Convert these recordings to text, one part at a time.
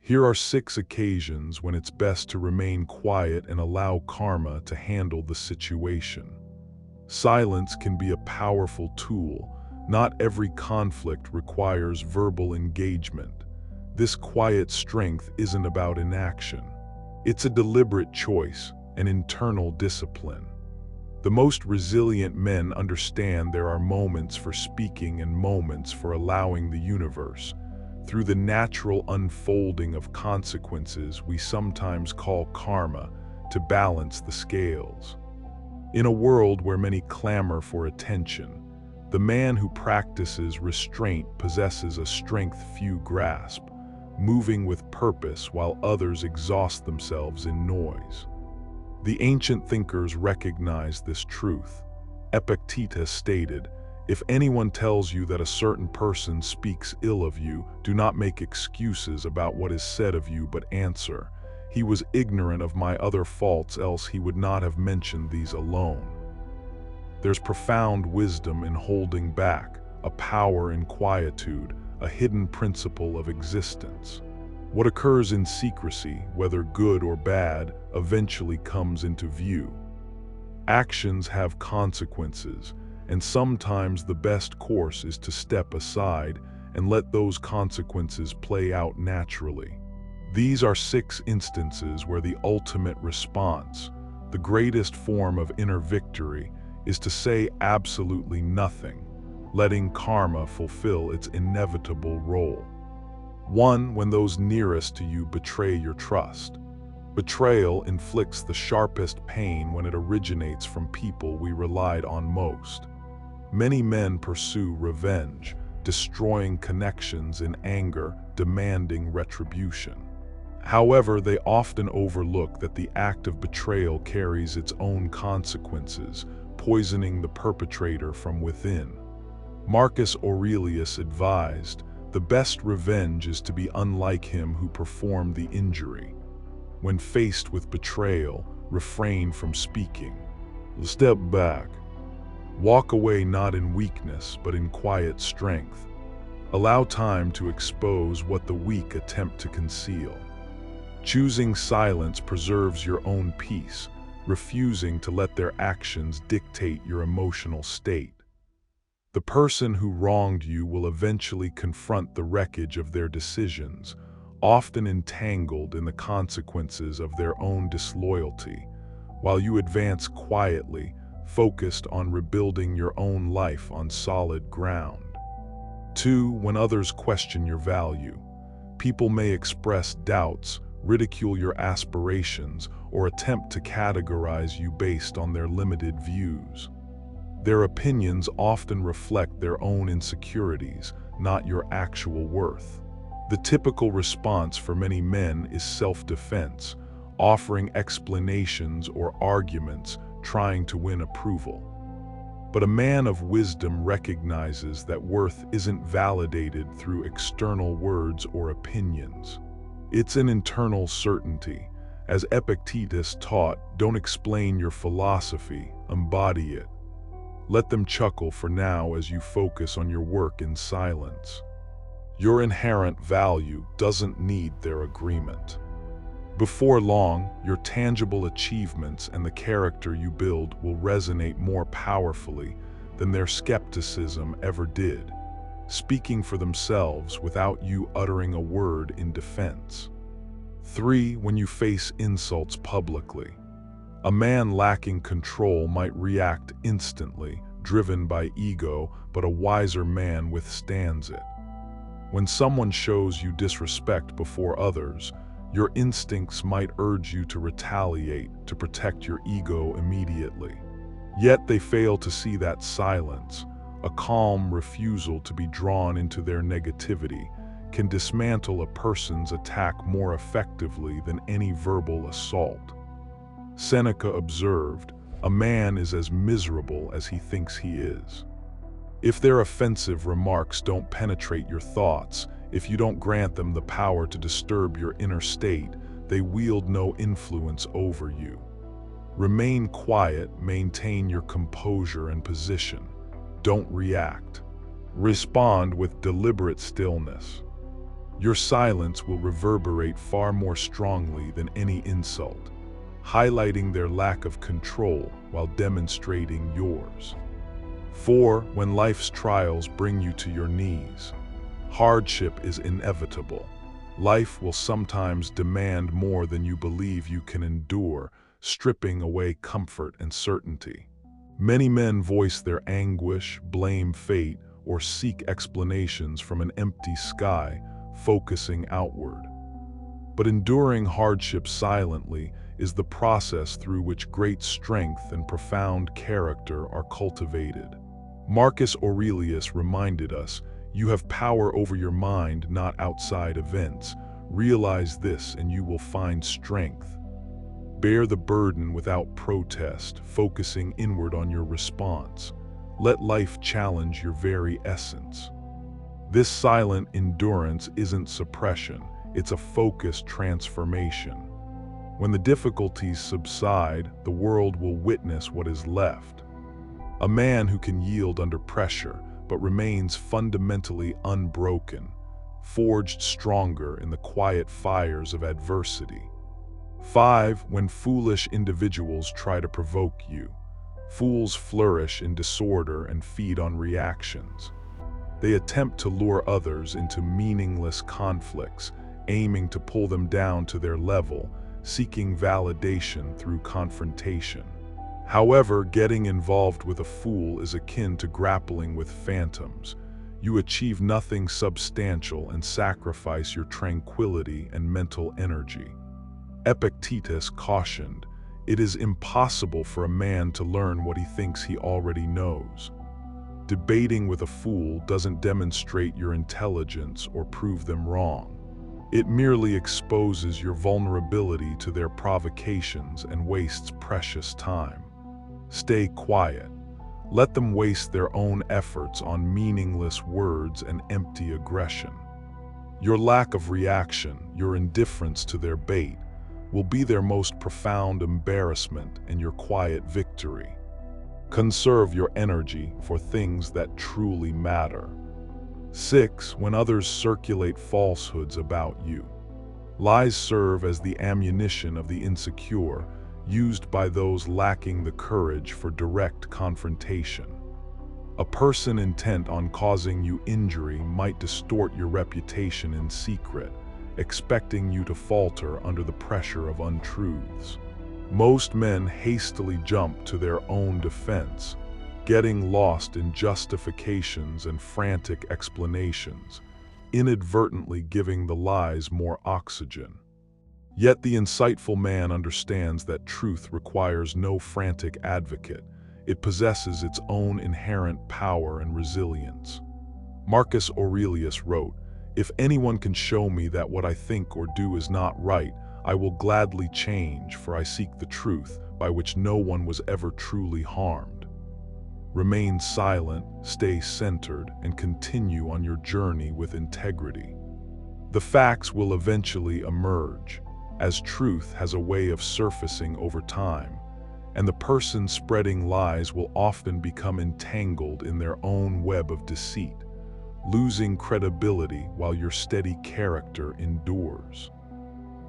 Here are 6 occasions when it's best to remain quiet and allow karma to handle the situation. Silence can be a powerful tool. Not every conflict requires verbal engagement. This quiet strength isn't about inaction. It's a deliberate choice, an internal discipline. The most resilient men understand there are moments for speaking and moments for allowing the universe. Through the natural unfolding of consequences we sometimes call karma, to balance the scales. In a world where many clamor for attention, the man who practices restraint possesses a strength few grasp, moving with purpose while others exhaust themselves in noise. The ancient thinkers recognized this truth. Epictetus stated, "If anyone tells you that a certain person speaks ill of you, do not make excuses about what is said of you, but answer, 'He was ignorant of my other faults, else he would not have mentioned these alone.'" There's profound wisdom in holding back, a power in quietude, a hidden principle of existence. What occurs in secrecy, whether good or bad, eventually comes into view. Actions have consequences, and sometimes the best course is to step aside and let those consequences play out naturally. These are 6 instances where the ultimate response, the greatest form of inner victory, is to say absolutely nothing, letting karma fulfill its inevitable role. 1. When those nearest to you betray your trust. Betrayal inflicts the sharpest pain when it originates from people we relied on most. Many men pursue revenge, destroying connections in anger, demanding retribution. However, they often overlook that the act of betrayal carries its own consequences, poisoning the perpetrator from within. Marcus Aurelius advised, "The best revenge is to be unlike him who performed the injury." When faced with betrayal, refrain from speaking. Step back. Walk away not in weakness, but in quiet strength. Allow time to expose what the weak attempt to conceal. Choosing silence preserves your own peace, refusing to let their actions dictate your emotional state. The person who wronged you will eventually confront the wreckage of their decisions, often entangled in the consequences of their own disloyalty, while you advance quietly, focused on rebuilding your own life on solid ground. 2. When others question your value. People may express doubts, ridicule your aspirations, or attempt to categorize you based on their limited views. Their opinions often reflect their own insecurities, not your actual worth. The typical response for many men is self-defense, offering explanations or arguments, trying to win approval. But a man of wisdom recognizes that worth isn't validated through external words or opinions. It's an internal certainty. As Epictetus taught, don't explain your philosophy, embody it. Let them chuckle for now as you focus on your work in silence. Your inherent value doesn't need their agreement. Before long, your tangible achievements and the character you build will resonate more powerfully than their skepticism ever did, speaking for themselves without you uttering a word in defense. 3. When you face insults publicly. A man lacking control might react instantly, driven by ego, but a wiser man withstands it. When someone shows you disrespect before others, your instincts might urge you to retaliate, to protect your ego immediately. Yet they fail to see that silence, a calm refusal to be drawn into their negativity, can dismantle a person's attack more effectively than any verbal assault. Seneca observed, "A man is as miserable as he thinks he is." If their offensive remarks don't penetrate your thoughts, if you don't grant them the power to disturb your inner state, they wield no influence over you. Remain quiet, maintain your composure and position. Don't react. Respond with deliberate stillness. Your silence will reverberate far more strongly than any insult, highlighting their lack of control while demonstrating yours. 4. When life's trials bring you to your knees. Hardship is inevitable. Life will sometimes demand more than you believe you can endure, stripping away comfort and certainty. Many men voice their anguish, blame fate, or seek explanations from an empty sky, focusing outward. But enduring hardship silently is the process through which great strength and profound character are cultivated. Marcus Aurelius reminded us, "You have power over your mind, not outside events. Realize this and you will find strength." Bear the burden without protest, focusing inward on your response. Let life challenge your very essence. This silent endurance isn't suppression, it's a focused transformation. When the difficulties subside, the world will witness what is left. A man who can yield under pressure, but remains fundamentally unbroken, forged stronger in the quiet fires of adversity. 5. When foolish individuals try to provoke you. Fools flourish in disorder and feed on reactions. They attempt to lure others into meaningless conflicts, aiming to pull them down to their level, seeking validation through confrontation. However, getting involved with a fool is akin to grappling with phantoms. You achieve nothing substantial and sacrifice your tranquility and mental energy. Epictetus cautioned, "It is impossible for a man to learn what he thinks he already knows." Debating with a fool doesn't demonstrate your intelligence or prove them wrong. It merely exposes your vulnerability to their provocations and wastes precious time. Stay quiet. Let them waste their own efforts on meaningless words and empty aggression. Your lack of reaction, your indifference to their bait, will be their most profound embarrassment and your quiet victory. Conserve your energy for things that truly matter. 6. When others circulate falsehoods about you. Lies serve as the ammunition of the insecure, used by those lacking the courage for direct confrontation. A person intent on causing you injury might distort your reputation in secret, expecting you to falter under the pressure of untruths. Most men hastily jump to their own defense, getting lost in justifications and frantic explanations, inadvertently giving the lies more oxygen. Yet the insightful man understands that truth requires no frantic advocate. It possesses its own inherent power and resilience. Marcus Aurelius wrote, "If anyone can show me that what I think or do is not right, I will gladly change, for I seek the truth, by which no one was ever truly harmed." Remain silent, stay centered, and continue on your journey with integrity. The facts will eventually emerge, as truth has a way of surfacing over time, and the person spreading lies will often become entangled in their own web of deceit, losing credibility while your steady character endures.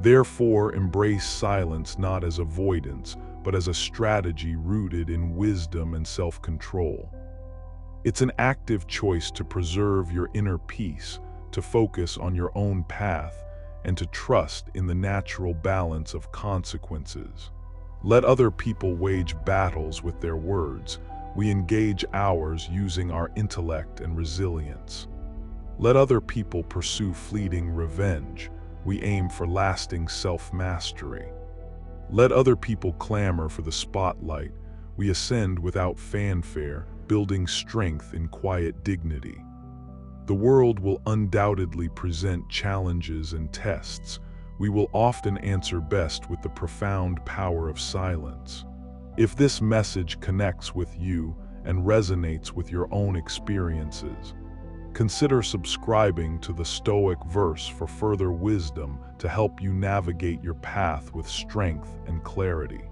Therefore, embrace silence not as avoidance, but as a strategy rooted in wisdom and self-control. It's an active choice to preserve your inner peace, to focus on your own path, and to trust in the natural balance of consequences. Let other people wage battles with their words. We engage ours using our intellect and resilience. Let other people pursue fleeting revenge. We aim for lasting self-mastery. Let other people clamor for the spotlight. We ascend without fanfare, building strength in quiet dignity. The world will undoubtedly present challenges and tests. We will often answer best with the profound power of silence. If this message connects with you and resonates with your own experiences, consider subscribing to the Stoic verse for further wisdom to help you navigate your path with strength and clarity.